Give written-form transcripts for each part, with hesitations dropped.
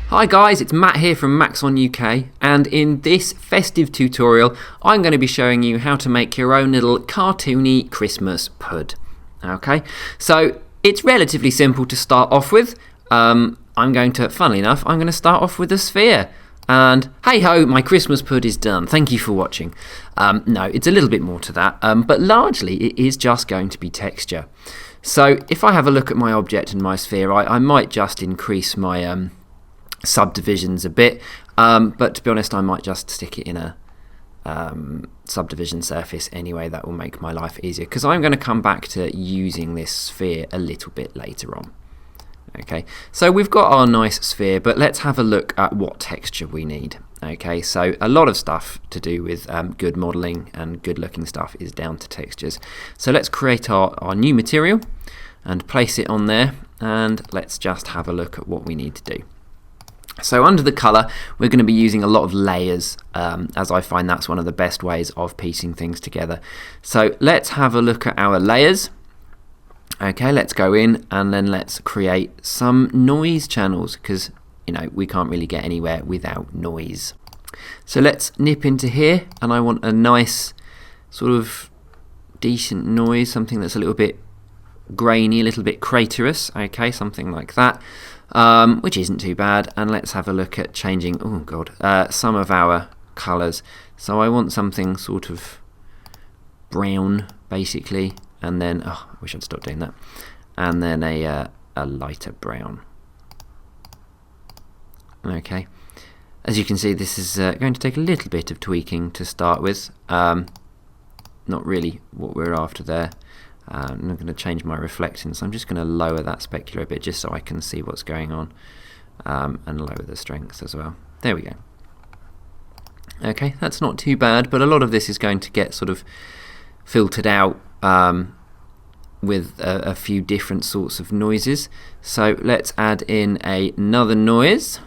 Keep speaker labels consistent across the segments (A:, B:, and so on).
A: Hi guys, it's Matt here from Maxon UK, and in this festive tutorial I'm going to be showing you how to make your own little cartoony Christmas pud. Okay, so it's relatively simple to start off with. Funnily enough, I'm going to start off with a sphere. And hey ho, my Christmas pud is done. Thank you for watching. No, it's a little bit more to that, but largely it is just going to be texture. So if I have a look at my object and my sphere, I might just increase my subdivisions a bit, but to be honest I might just stick it in a subdivision surface anyway. That will make my life easier because I'm going to come back to using this sphere a little bit later on. Okay, so we've got our nice sphere, but let's have a look at what texture we need. Okay, so a lot of stuff to do with good modelling and good looking stuff is down to textures. So let's create our new material and place it on there, and let's just have a look at what we need to do. So under the colour, we're going to be using a lot of layers, as I find that's one of the best ways of piecing things together. So let's have a look at our layers. Okay, let's go in and then let's create some noise channels because, you know, we can't really get anywhere without noise. So let's nip into here, and I want a nice sort of decent noise, something that's a little bit grainy, a little bit craterous. Okay, something like that. Which isn't too bad, and let's have a look at changing some of our colours. So I want something sort of brown basically, and then I wish I'd stopped doing that, and then a lighter brown. Okay, as you can see, this is going to take a little bit of tweaking to start with. Not really what we're after there. I'm not going to change my reflectance. I'm just going to lower that specular a bit just so I can see what's going on, and lower the strength as well. There we go. Okay, that's not too bad, but a lot of this is going to get sort of filtered out with a few different sorts of noises. So let's add in another noise,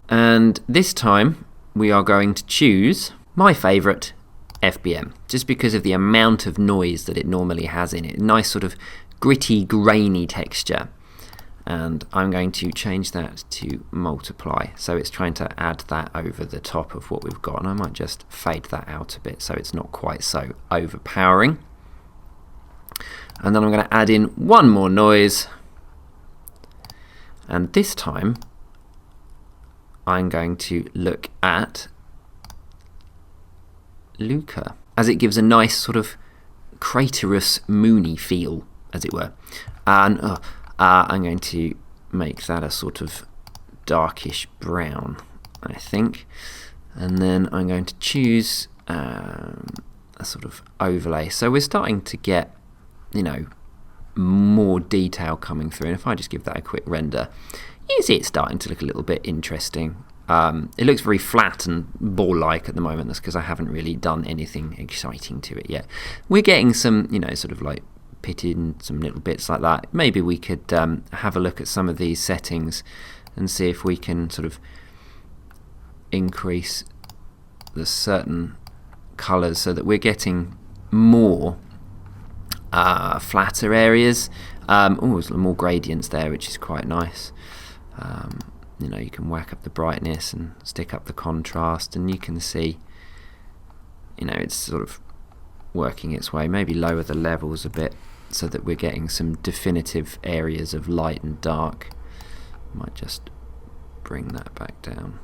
A: and this time we are going to choose my favourite, FBM, just because of the amount of noise that it normally has in it. Nice sort of gritty, grainy texture. And I'm going to change that to multiply, so it's trying to add that over the top of what we've got, and I might just fade that out a bit so it's not quite so overpowering. And then I'm going to add in one more noise, and this time I'm going to look at Luca, as it gives a nice sort of craterous, moony feel, as it were. And I'm going to make that a sort of darkish brown, I think. And then I'm going to choose a sort of overlay. So we're starting to get, you know, more detail coming through. And if I just give that a quick render, you see it's starting to look a little bit interesting. It looks very flat and ball-like at the moment. That's because I haven't really done anything exciting to it yet. We're getting some, you know, sort of like pitted and some little bits like that. Maybe we could have a look at some of these settings and see if we can sort of increase the certain colours so that we're getting more flatter areas. There's more gradients there, which is quite nice. You know, you can whack up the brightness and stick up the contrast, and you can see, you know, it's sort of working its way. Maybe lower the levels a bit so that we're getting some definitive areas of light and dark. Might just bring that back down.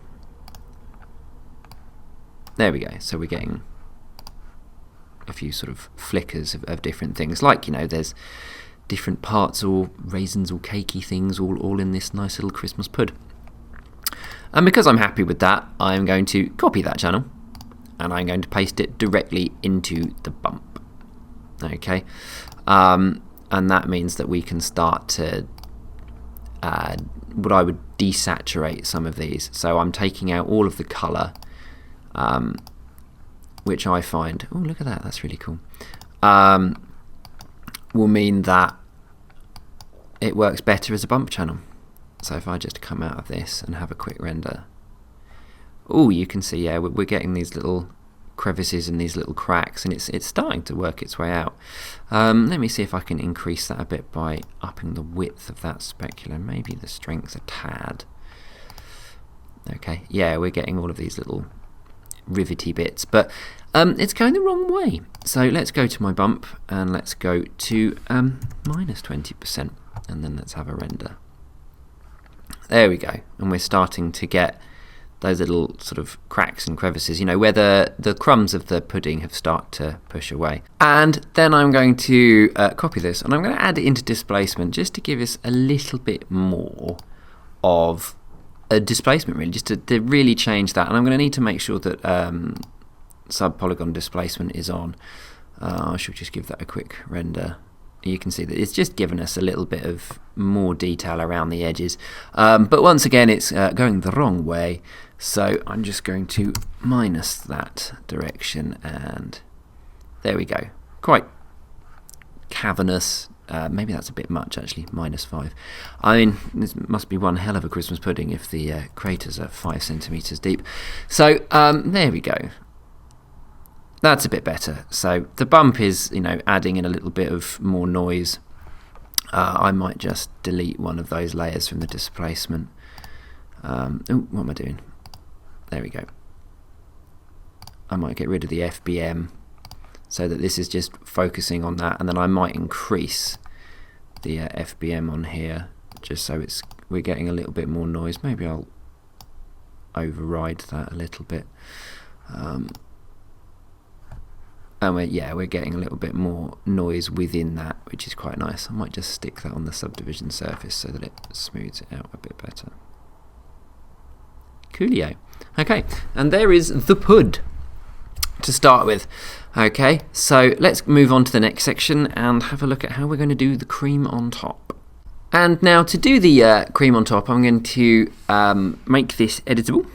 A: There we go. So we're getting a few sort of flickers of different things, like, you know, there's different parts or raisins or cakey things all in this nice little Christmas pud. And because I'm happy with that, I'm going to copy that channel and I'm going to paste it directly into the bump. Okay, and that means that we can start to what I would desaturate some of these. So I'm taking out all of the colour, which I find, oh look at that, that's really cool, will mean that it works better as a bump channel. So if I just come out of this and have a quick render, oh, you can see, yeah, we're getting these little crevices and these little cracks, and it's starting to work its way out. Let me see if I can increase that a bit by upping the width of that specular, maybe the strength a tad. Okay, yeah, we're getting all of these little rivety bits, but it's going the wrong way. So let's go to my bump and let's go to minus 20%, and then let's have a render. There we go, and we're starting to get those little sort of cracks and crevices, you know, where the crumbs of the pudding have started to push away. And then I'm going to copy this, and I'm going to add it into displacement just to give us a little bit more of a displacement, really, just to really change that. And I'm going to need to make sure that sub-polygon displacement is on. I should just give that a quick render. You can see that it's just given us a little bit of more detail around the edges. But once again, it's going the wrong way. So I'm just going to minus that direction, and there we go. Quite cavernous. Maybe that's a bit much, actually, -5. I mean, this must be one hell of a Christmas pudding if the craters are 5 centimetres deep. So there we go. That's a bit better. So the bump is, you know, adding in a little bit of more noise. I might just delete one of those layers from the displacement. Oh, what am I doing? There we go. I might get rid of the FBM so that this is just focusing on that, and then I might increase the FBM on here just so we're getting a little bit more noise. Maybe I'll override that a little bit. And we're getting a little bit more noise within that, which is quite nice. I might just stick that on the subdivision surface so that it smooths it out a bit better. Coolio. Okay, and there is the pud to start with. Okay, so let's move on to the next section and have a look at how we're going to do the cream on top. And now to do the cream on top, I'm going to make this editable.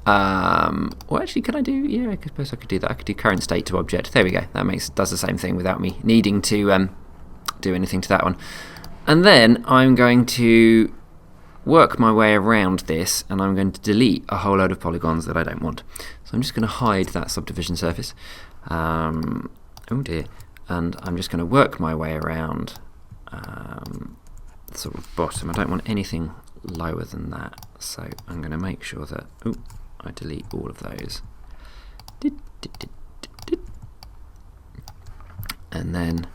A: Well, actually, could I do? Yeah, I suppose I could do that. I could do current state to object. There we go. That does the same thing without me needing to do anything to that one. And then I'm going to work my way around this, and I'm going to delete a whole load of polygons that I don't want. So I'm just going to hide that subdivision surface. Oh dear. And I'm just going to work my way around the sort of bottom. I don't want anything lower than that. So I'm going to make sure that I delete all of those. And then,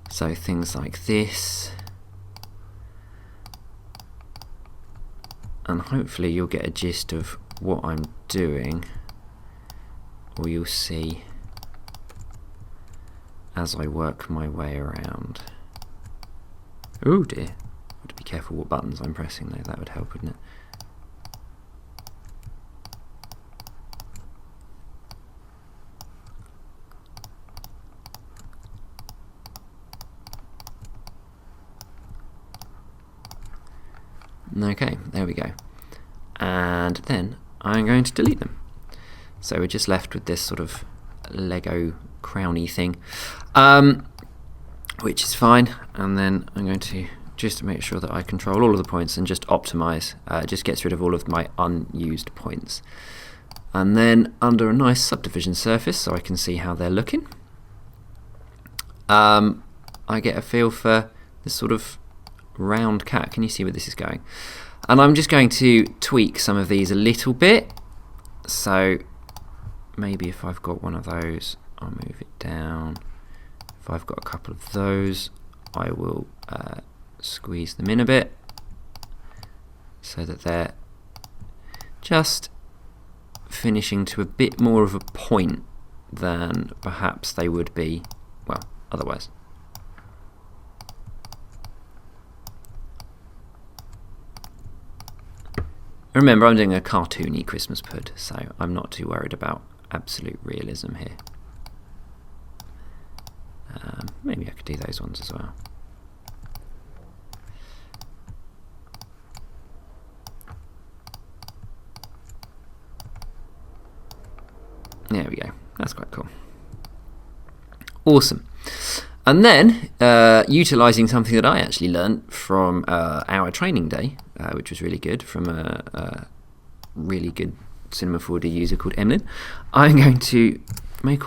A: so things like this. And hopefully you'll get a gist of what I'm doing, or you'll see as I work my way around. Oh dear, I have to be careful what buttons I'm pressing though, that would help, wouldn't it? Okay, there we go. And then I'm going to delete them. So we're just left with this sort of Lego crowny thing, which is fine. And then I'm going to just make sure that I control all of the points and just optimize. It just gets rid of all of my unused points. And then under a nice subdivision surface, so I can see how they're looking, I get a feel for this sort of round cat. Can you see where this is going? And I'm just going to tweak some of these a little bit. So maybe if I've got one of those, I'll move it down. If I've got a couple of those, I will squeeze them in a bit so that they're just finishing to a bit more of a point than perhaps they would be, well, otherwise. Remember, I'm doing a cartoony Christmas pud, so I'm not too worried about absolute realism here. Maybe I could do those ones as well. There we go. That's quite cool. Awesome. And then, utilising something that I actually learned from our training day, which was really good, from a really good Cinema 4D user called Emlyn. I'm going to make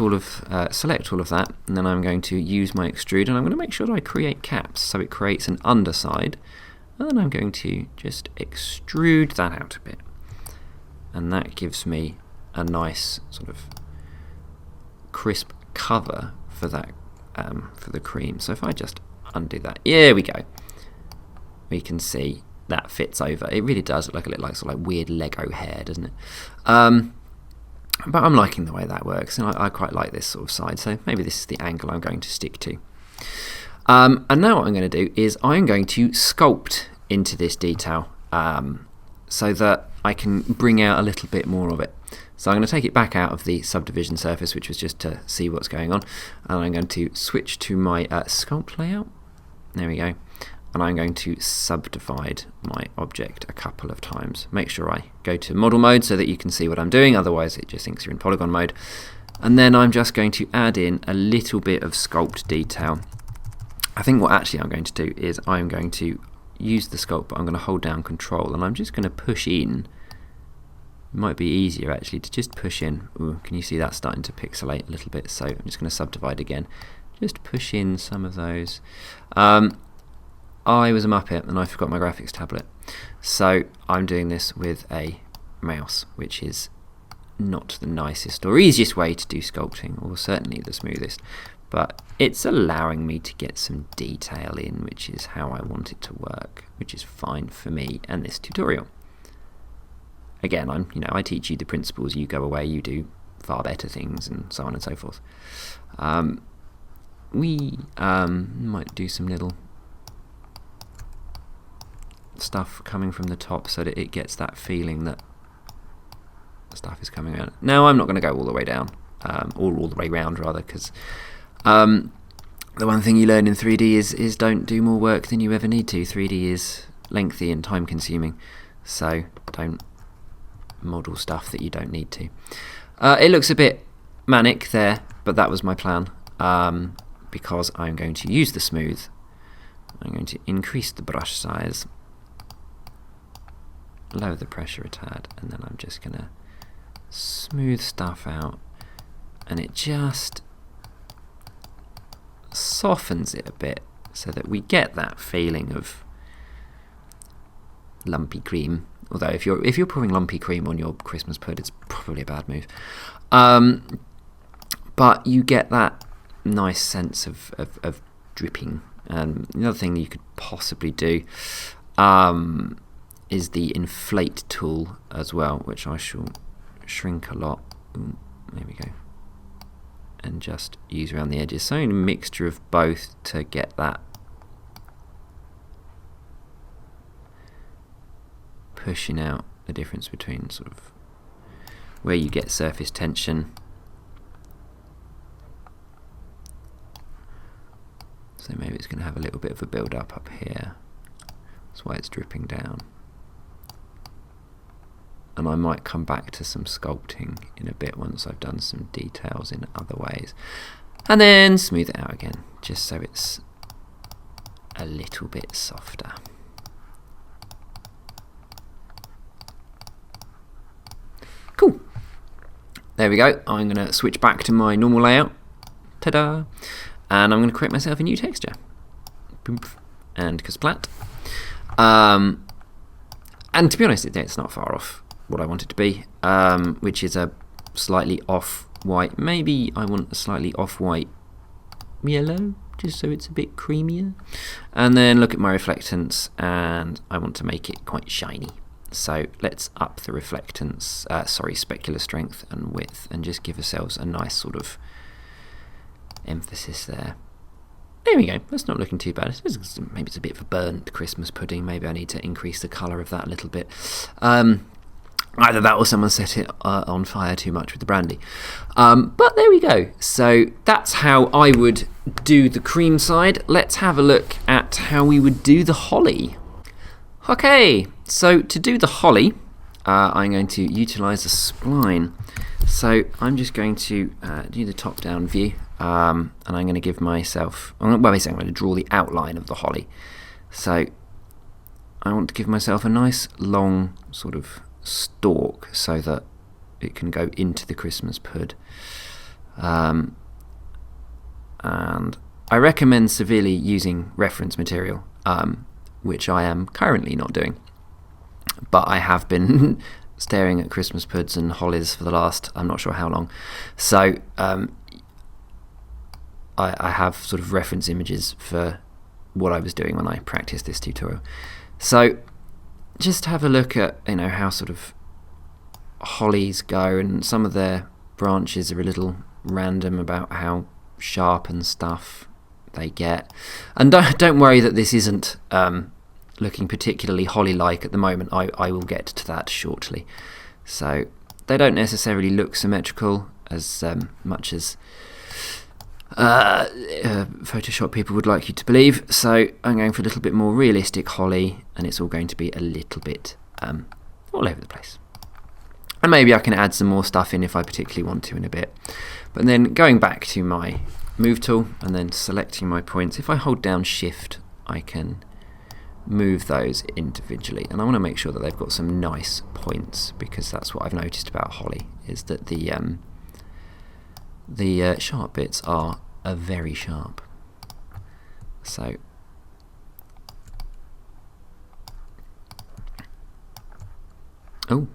A: select all of that, and then I'm going to use my extrude, and I'm going to make sure that I create caps so it creates an underside, and then I'm going to just extrude that out a bit, and that gives me a nice sort of crisp cover for that for the cream. So if I just undo that, here we go, we can see that fits over. It really does look like a little sort of weird Lego hair, doesn't it? But I'm liking the way that works, and I quite like this sort of side, so maybe this is the angle I'm going to stick to. And now what I'm going to do is I'm going to sculpt into this detail so that I can bring out a little bit more of it. So I'm going to take it back out of the subdivision surface, which was just to see what's going on, and I'm going to switch to my sculpt layout. There we go. And I'm going to subdivide my object a couple of times. Make sure I go to model mode so that you can see what I'm doing, otherwise it just thinks you're in polygon mode. And then I'm just going to add in a little bit of sculpt detail. I think what actually I'm going to do is I'm going to use the sculpt, but I'm going to hold down control, and I'm just going to push in. It might be easier actually to just push in. Ooh, can you see that starting to pixelate a little bit? So I'm just going to subdivide again. Just push in some of those. I was a muppet and I forgot my graphics tablet, so I'm doing this with a mouse, which is not the nicest or easiest way to do sculpting, or certainly the smoothest, but it's allowing me to get some detail in, which is how I want it to work, which is fine for me and this tutorial. Again, I teach you the principles, you go away, you do far better things, and so on and so forth. We might do some little stuff coming from the top so that it gets that feeling that stuff is coming out. Now I'm not going to go all the way down, or all the way round rather, because the one thing you learn in 3D is don't do more work than you ever need to. 3D is lengthy and time consuming, so don't model stuff that you don't need to. It looks a bit manic there, but that was my plan, because I'm going to use the smooth. I'm going to increase the brush size, lower the pressure a tad, and then I'm just going to smooth stuff out, and it just softens it a bit so that we get that feeling of lumpy cream. Although if you're pouring lumpy cream on your Christmas Pud, it's probably a bad move. But you get that nice sense of dripping. And the other thing you could possibly do is the Inflate Tool as well, which I shall shrink a lot. Ooh, there we go. And just use around the edges. So a mixture of both to get that pushing out the difference between sort of where you get surface tension. So maybe it's going to have a little bit of a build up here. That's why it's dripping down. And I might come back to some sculpting in a bit once I've done some details in other ways. And then smooth it out again, just so it's a little bit softer. Cool. There we go. I'm going to switch back to my normal layout. Ta-da! And I'm going to create myself a new texture. And Kasplat. And to be honest, it's not far off what I want it to be, which is a slightly off-white. Maybe I want a slightly off-white yellow, just so it's a bit creamier. And then look at my reflectance, and I want to make it quite shiny. So let's up the reflectance, specular strength and width, and just give ourselves a nice sort of emphasis there. There we go. That's not looking too bad. Maybe it's a bit of a burnt Christmas pudding. Maybe I need to increase the colour of that a little bit. Either that or someone set it on fire too much with the brandy. But there we go. So that's how I would do the cream side. Let's have a look at how we would do the holly. Okay, so to do the holly, I'm going to utilise a spline. So I'm just going to do the top-down view, and I'm going to give myself, well, basically I'm going to draw the outline of the holly. So I want to give myself a nice long sort of stalk so that it can go into the Christmas Pud. And I recommend severely using reference material, which I am currently not doing. But I have been staring at Christmas Puds and hollies for the last, I'm not sure how long. So I have sort of reference images for what I was doing when I practiced this tutorial. So just have a look at, you know, how sort of hollies go, and some of their branches are a little random about how sharp and stuff they get. And don't worry that this isn't looking particularly holly-like at the moment. I will get to that shortly. So they don't necessarily look symmetrical as much as Photoshop people would like you to believe. So I'm going for a little bit more realistic holly, and it's all going to be a little bit all over the place. And maybe I can add some more stuff in if I particularly want to in a bit. But then going back to my move tool and then selecting my points, if I hold down shift I can move those individually, and I want to make sure that they've got some nice points, because that's what I've noticed about holly, is that the sharp bits are very sharp. So go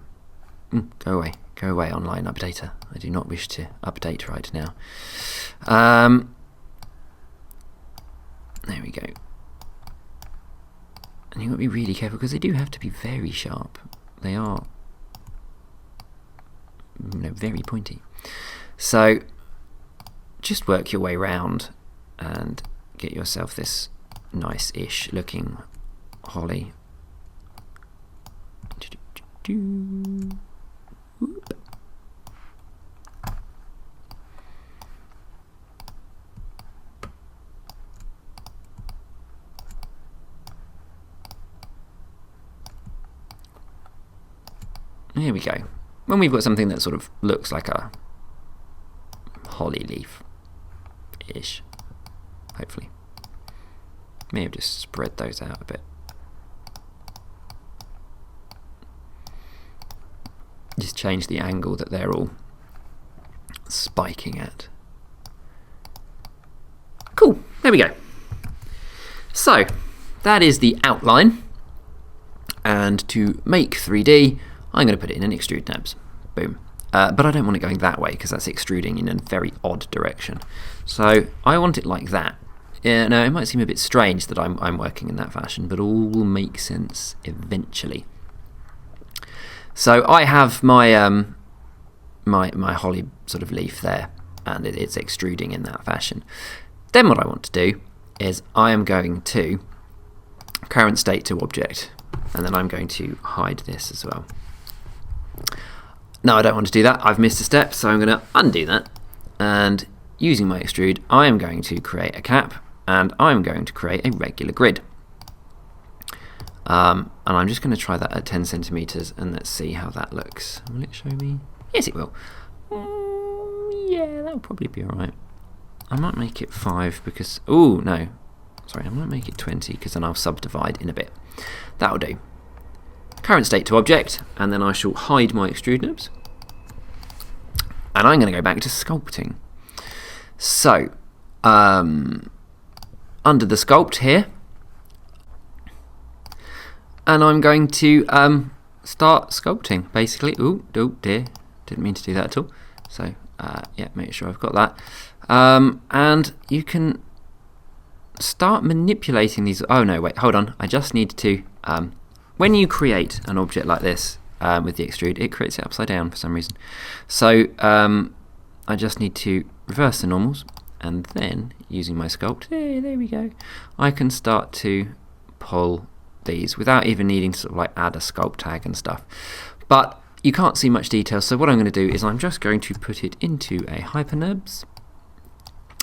A: away online updater. I do not wish to update right now. There we go. And you've got to be really careful, because they do have to be very sharp. They are, you know, very pointy. So just work your way around and get yourself this nice-ish looking holly. Whoop. There we go. When we've got something that sort of looks like a holly leaf-ish, hopefully. May have just spread those out a bit. Just change the angle that they're all spiking at. Cool, there we go. So that is the outline, and to make 3D I'm going to put it in an extrude nabs. Boom. But I don't want it going that way, because that's extruding in a very odd direction. So I want it like that. Now it might seem a bit strange that I'm working in that fashion, but all will make sense eventually. So I have my my holly sort of leaf there, and it's extruding in that fashion. Then what I want to do is I am going to current state to object, and then I'm going to hide this as well. No, I don't want to do that. I've missed a step, so I'm going to undo that. And using my extrude, I am going to create a cap, and I'm going to create a regular grid. And I'm just going to try that at 10 centimeters, and let's see how that looks. Will it show me? Yes, it will. Yeah, that'll probably be alright. I might make it 5 because... Oh, no. Sorry, I might make it 20 because then I'll subdivide in a bit. That'll do. Current state to object, and then I shall hide my extrude nibs. And I'm going to go back to sculpting. So, under the sculpt here, and I'm going to start sculpting, basically. Ooh, oh dear, didn't mean to do that at all. So, yeah, make sure I've got that. And you can start manipulating these. Oh no, wait, hold on. I just need to... when you create an object like this with the extrude, it creates it upside down for some reason. So I just need to reverse the normals, and then using my sculpt, hey, there we go, I can start to pull these without even needing to sort of like add a sculpt tag and stuff. But you can't see much detail, so what I'm going to do is I'm just going to put it into a hypernibs.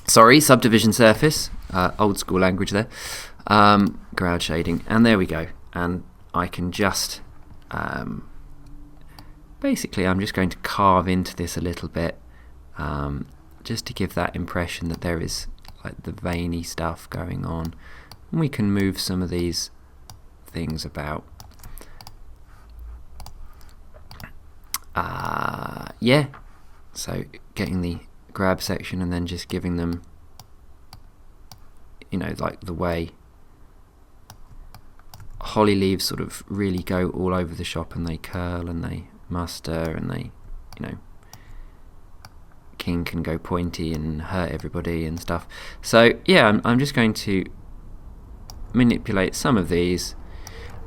A: Sorry, subdivision surface, old school language there. Ground shading, and there we go. And I can just basically I'm just going to carve into this a little bit, just to give that impression that there is like the veiny stuff going on. And we can move some of these things about. yeah, so getting the grab section and then just giving them, you know, like the way holly leaves sort of really go all over the shop, and they curl and they muster and they, you know, kink and go pointy and hurt everybody and stuff. So yeah, I'm just going to manipulate some of these.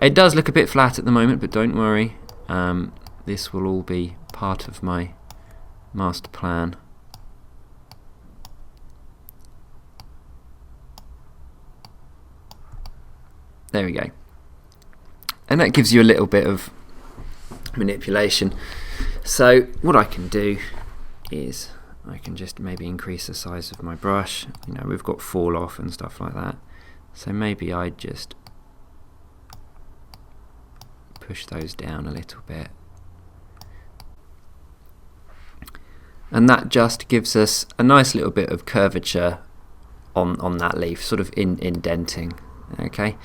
A: It does look a bit flat at the moment, but don't worry, this will all be part of my master plan. There we go. And that gives you a little bit of manipulation. So what I can do is I can just maybe increase the size of my brush. You know, we've got fall off and stuff like that. So maybe I just push those down a little bit. And that just gives us a nice little bit of curvature on that leaf, sort of indenting. Okay,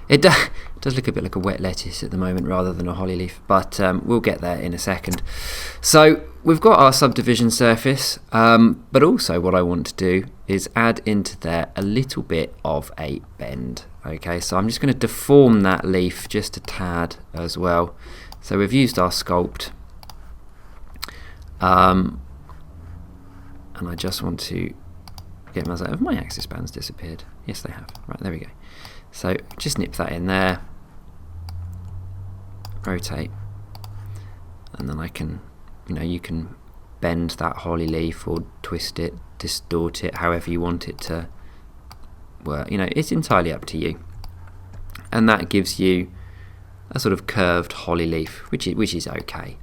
A: it does look a bit like a wet lettuce at the moment rather than a holly leaf, but we'll get there in a second. So we've got our subdivision surface, but also what I want to do is add into there a little bit of a bend. Okay, so I'm just going to deform that leaf just a tad as well. So we've used our sculpt, and I just want to get myself. Have my axis bands disappeared? Yes, they have. Right, there we go. So just nip that in there, rotate, and then I can, you know, you can bend that holly leaf or twist it, distort it, however you want it to work. You know, it's entirely up to you. And that gives you a sort of curved holly leaf, which is okay.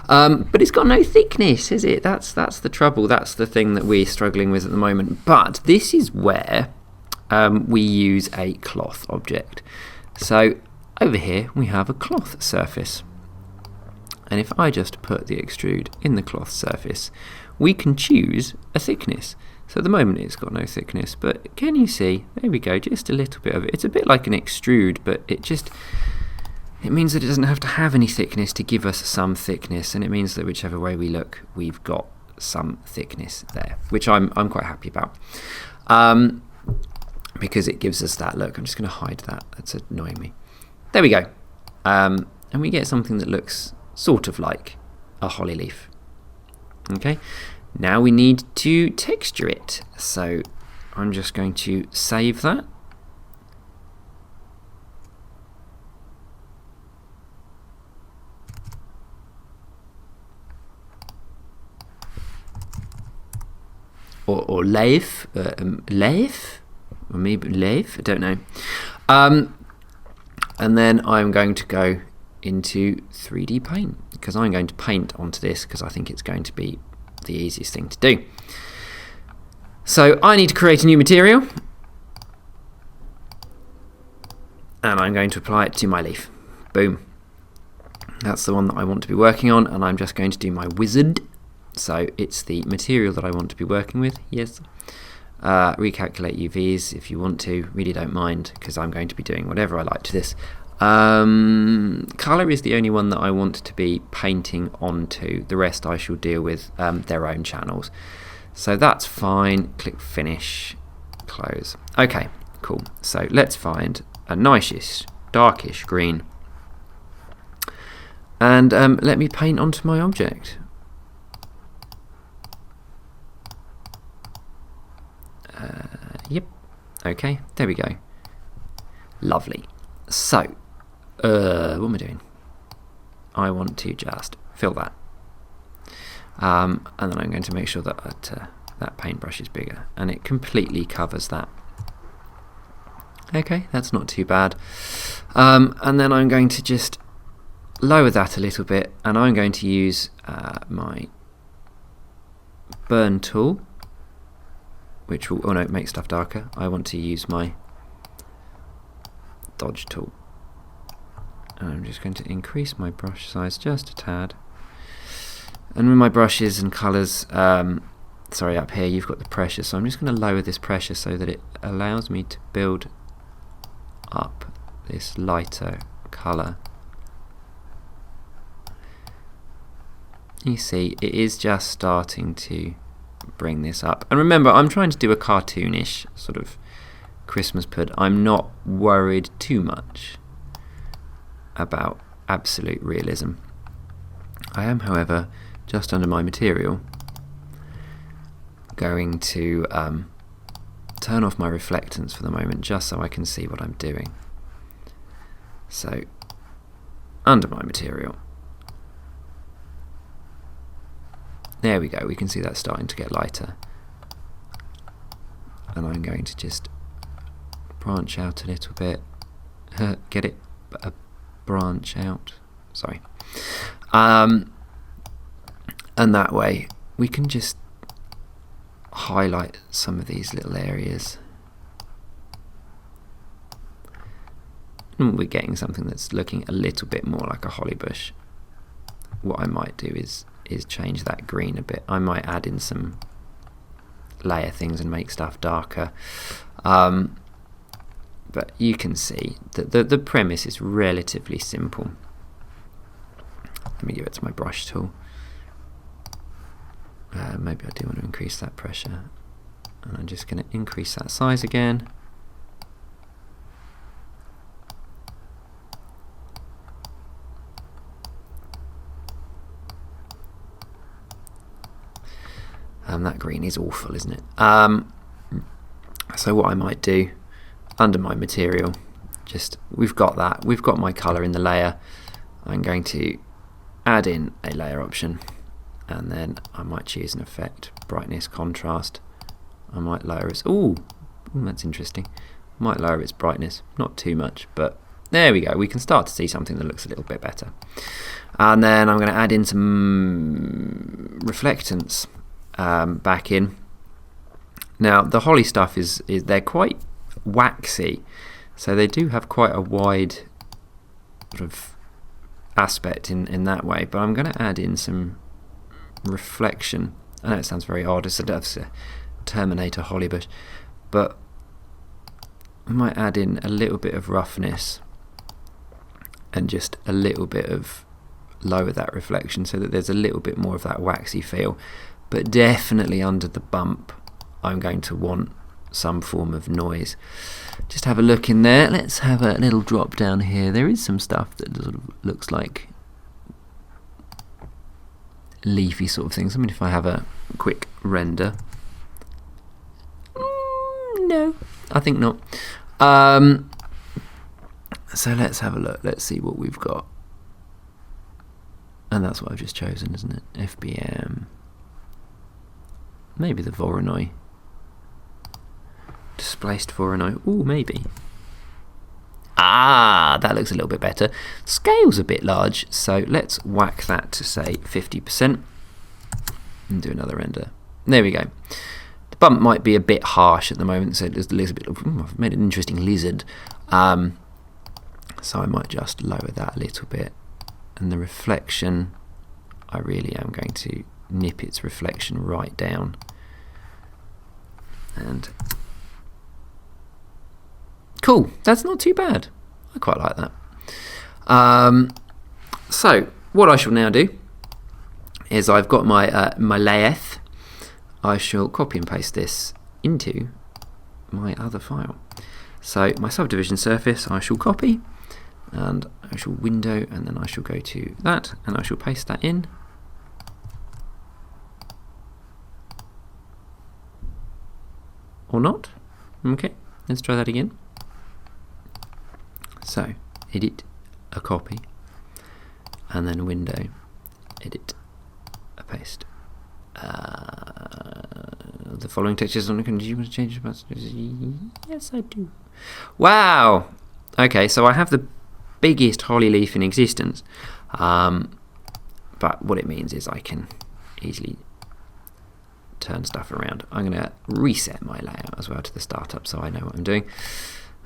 A: But it's got no thickness, is it? That's the trouble. That's the thing that we're struggling with at the moment. But this is where we use a cloth object. So over here we have a cloth surface, and if I just put the extrude in the cloth surface, we can choose a thickness. So at the moment it's got no thickness, but can you see, there we go, just a little bit of it. It's a bit like an extrude, but it means that it doesn't have to have any thickness to give us some thickness, and it means that whichever way we look, we've got some thickness there, which I'm quite happy about. Because it gives us that look. I'm just going to hide that. That's annoying me. There we go. And we get something that looks sort of like a holly leaf. Okay. Now we need to texture it. So I'm just going to save that. Or leaf. Leaf? Or maybe leaf, I don't know. And then I'm going to go into 3D paint, because I'm going to paint onto this because I think it's going to be the easiest thing to do. So I need to create a new material, and I'm going to apply it to my leaf. Boom. That's the one that I want to be working on, and I'm just going to do my wizard. So it's the material that I want to be working with. Yes. Recalculate UVs if you want to, really don't mind, because I'm going to be doing whatever I like to this. Colour is the only one that I want to be painting onto. The rest I shall deal with their own channels. So that's fine. Click finish, close. Okay, cool. So let's find a nice darkish green, and let me paint onto my object. Yep. Okay, there we go. Lovely. So, what am I doing? I want to just fill that. And then I'm going to make sure that that paintbrush is bigger, and it completely covers that. Okay, that's not too bad. And then I'm going to just lower that a little bit, and I'm going to use my burn tool, which will make stuff darker. I want to use my dodge tool. And I'm just going to increase my brush size just a tad. And with my brushes and colours, sorry, up here you've got the pressure, so I'm just going to lower this pressure so that it allows me to build up this lighter colour. you see it is just starting to bring this up. And remember, I'm trying to do a cartoonish sort of Christmas Pud. I'm not worried too much about absolute realism. I am, however, just under my material, going to turn off my reflectance for the moment, just so I can see what I'm doing. So, under my material, there we go, we can see that starting to get lighter. And I'm going to just branch out a little bit. Get it? Branch out. Sorry. And that way we can just highlight some of these little areas. And we're getting something that's looking a little bit more like a holly bush. What I might do is change that green a bit. I might add in some layer things and make stuff darker. But you can see that the premise is relatively simple. Let me give it to my brush tool. Maybe I do want to increase that pressure. And I'm just going to increase that size again. That green is awful, isn't it? So what I might do, under my material, we've got my colour in the layer. I'm going to add in a layer option, and then I might choose an effect, brightness, contrast. I might lower its, ooh, that's interesting. I might lower its brightness, not too much, but there we go. We can start to see something that looks a little bit better. And then I'm going to add in some reflectance back in. Now the holly stuff is they're quite waxy, so they do have quite a wide sort of aspect in that way, but I'm going to add in some reflection. I know it sounds very odd, it's a Terminator holly bush, but I might add in a little bit of roughness and just a little bit of lower that reflection so that there's a little bit more of that waxy feel. But definitely under the bump I'm going to want some form of noise. Just have a look in there. Let's have a little drop down here. There is some stuff that sort of looks like leafy sort of things. I mean, if I have a quick render, no, I think not. So let's have a look. Let's see what we've got. And that's what I've just chosen, isn't it? FBM. Maybe the Voronoi. Displaced Voronoi. Ooh, maybe. Ah, that looks a little bit better. Scale's a bit large, so let's whack that to say 50% and do another render. There we go. The bump might be a bit harsh at the moment, so there's a little bit of, I've made an interesting lizard. So I might just lower that a little bit. And the reflection, I really am going to nip its reflection right down. And cool, that's not too bad. I quite like that. So what I shall now do is I've got my my lathe. I shall copy and paste this into my other file. So my subdivision surface I shall copy, and I shall window, and then I shall go to that, and I shall paste that in. Or not. Okay, let's try that again. So, edit, a copy, and then window, edit, a paste. The following textures on. Do you want to change the? Yes, I do. Wow. Okay, so I have the biggest holly leaf in existence, but what it means is I can easily turn stuff around. I'm going to reset my layout as well to the startup so I know what I'm doing,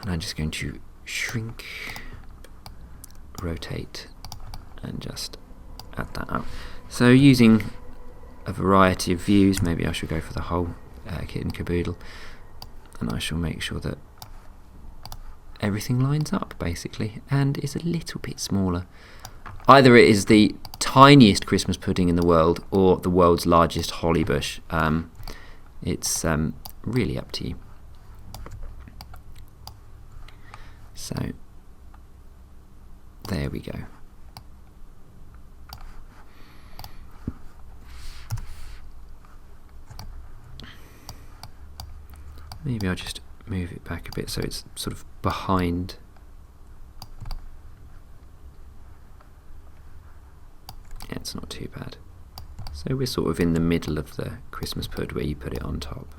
A: and I'm just going to shrink, rotate, and just add that up. So using a variety of views, maybe I should go for the whole kit and caboodle, and I shall make sure that everything lines up basically and is a little bit smaller. Either it is the tiniest Christmas pudding in the world or the world's largest holly bush. It's really up to you. So there we go. Maybe I'll just move it back a bit so it's sort of behind. Yeah, it's not too bad. So we're sort of in the middle of the Christmas Pud where you put it on top.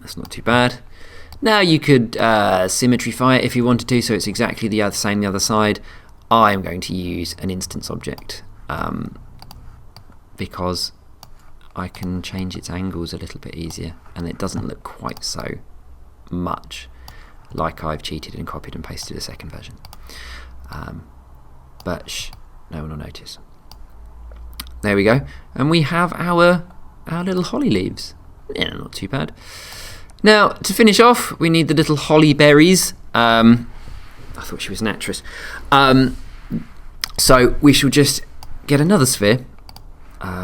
A: That's not too bad. Now you could symmetrify it if you wanted to, so it's exactly the same the other side. I'm going to use an instance object because I can change its angles a little bit easier, and it doesn't look quite so much like I've cheated and copied and pasted a second version. But no one will notice. There we go, and we have our little holly leaves. Yeah, not too bad. Now, to finish off, we need the little holly berries. I thought she was an actress. So we shall just get another sphere,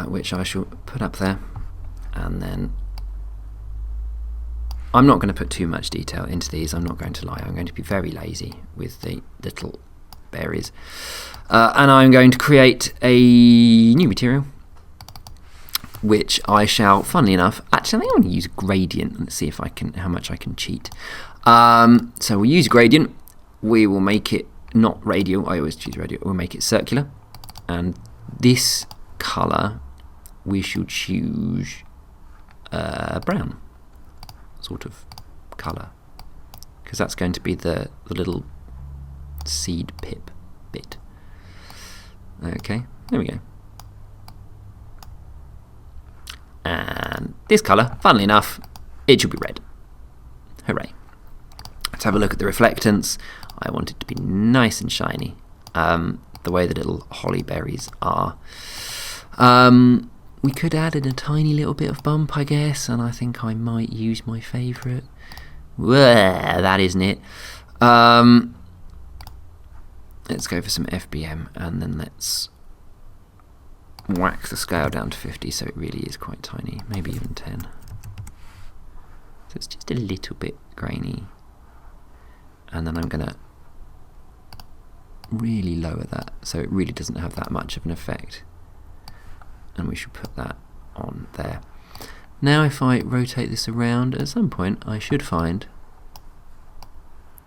A: which I shall put up there, and then I'm not going to put too much detail into these, I'm not going to lie. I'm going to be very lazy with the little berries. And I'm going to create a new material, which I shall, funnily enough, actually I think I'm going to use gradient. Let's see if I can, how much I can cheat. So we'll use gradient. We will make it not radial. I always choose radial. We'll make it circular, and this colour we shall choose brown sort of colour, because that's going to be the little seed pip bit. Okay, there we go. And this colour, funnily enough, it should be red. Hooray. Let's have a look at the reflectance. I want it to be nice and shiny, the way the little holly berries are. We could add in a tiny little bit of bump, I guess, and I think I might use my favourite. That isn't it. Let's go for some FBM, and then let's whack the scale down to 50 so it really is quite tiny, maybe even 10. So it's just a little bit grainy. And then I'm going to really lower that so it really doesn't have that much of an effect. And we should put that on there. Now if I rotate this around, at some point I should find,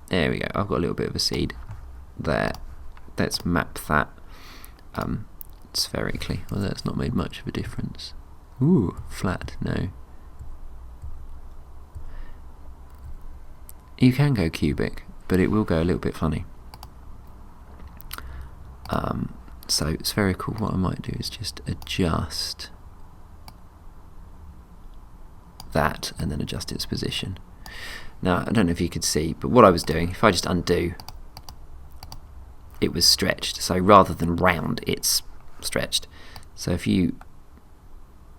A: there we go, I've got a little bit of a seed there. Let's map that spherically. Well, that's not made much of a difference. Ooh, flat, no. You can go cubic, but it will go a little bit funny. So spherical, what I might do is just adjust that and then adjust its position. Now, I don't know if you could see, but what I was doing, if I just undo, it was stretched. So rather than round, it's stretched. So if you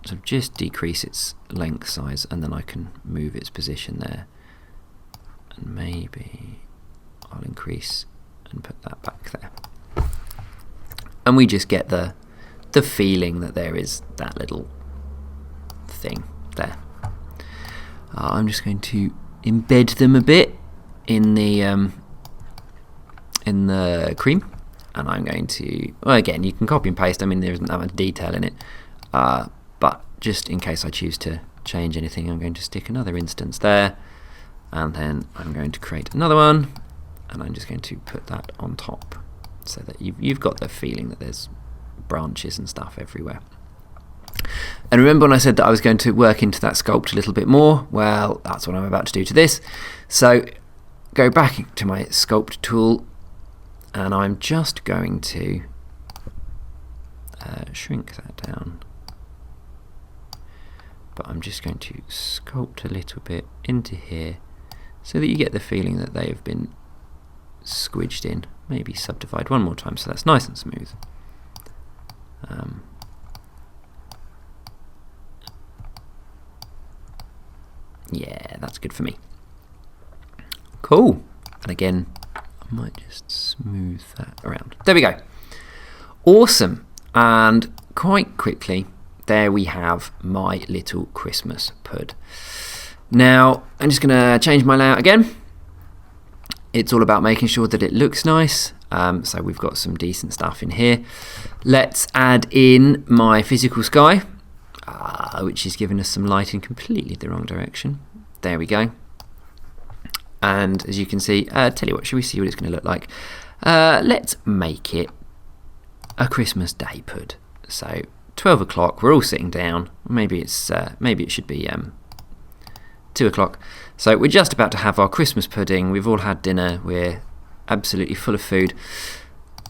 A: sort of just decrease its length size, and then I can move its position there. And maybe I'll increase and put that back there. And we just get the feeling that there is that little thing there. I'm just going to embed them a bit in the cream, and I'm going to, well, again, you can copy and paste. I mean, there isn't that much detail in it, but just in case I choose to change anything, I'm going to stick another instance there, and then I'm going to create another one, and I'm just going to put that on top so that you've got the feeling that there's branches and stuff everywhere. And remember when I said that I was going to work into that sculpt a little bit more? Well, that's what I'm about to do to this. So go back to my Sculpt tool, and I'm just going to shrink that down. But I'm just going to sculpt a little bit into here so that you get the feeling that they have been squidged in. Maybe subdivide one more time so that's nice and smooth. Yeah, that's good for me. Cool. And again, I might just smooth that around. There we go. Awesome. And quite quickly, there we have my little Christmas Pud. Now, I'm just going to change my layout again. It's all about making sure that it looks nice. So we've got some decent stuff in here. Let's add in my physical sky, which is giving us some light in completely the wrong direction. There we go. And as you can see, tell you what, shall we see what it's going to look like? Let's make it a Christmas Day Pud. So 12 o'clock, we're all sitting down. Maybe it should be 2 o'clock. So we're just about to have our Christmas pudding. We've all had dinner. We're absolutely full of food.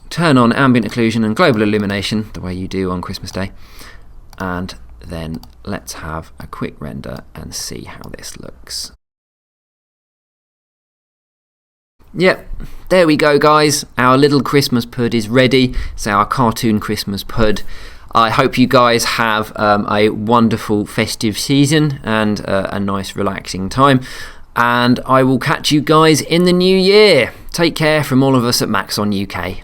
A: Turn on ambient occlusion and global illumination the way you do on Christmas Day. And then let's have a quick render and see how this looks. Yep, there we go, guys. Our little Christmas Pud is ready. It's our cartoon Christmas Pud. I hope you guys have a wonderful festive season and a nice relaxing time. And I will catch you guys in the new year. Take care from all of us at Maxon UK.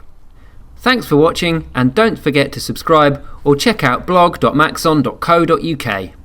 A: Thanks for watching, and don't forget to subscribe or check out blog.maxon.co.uk.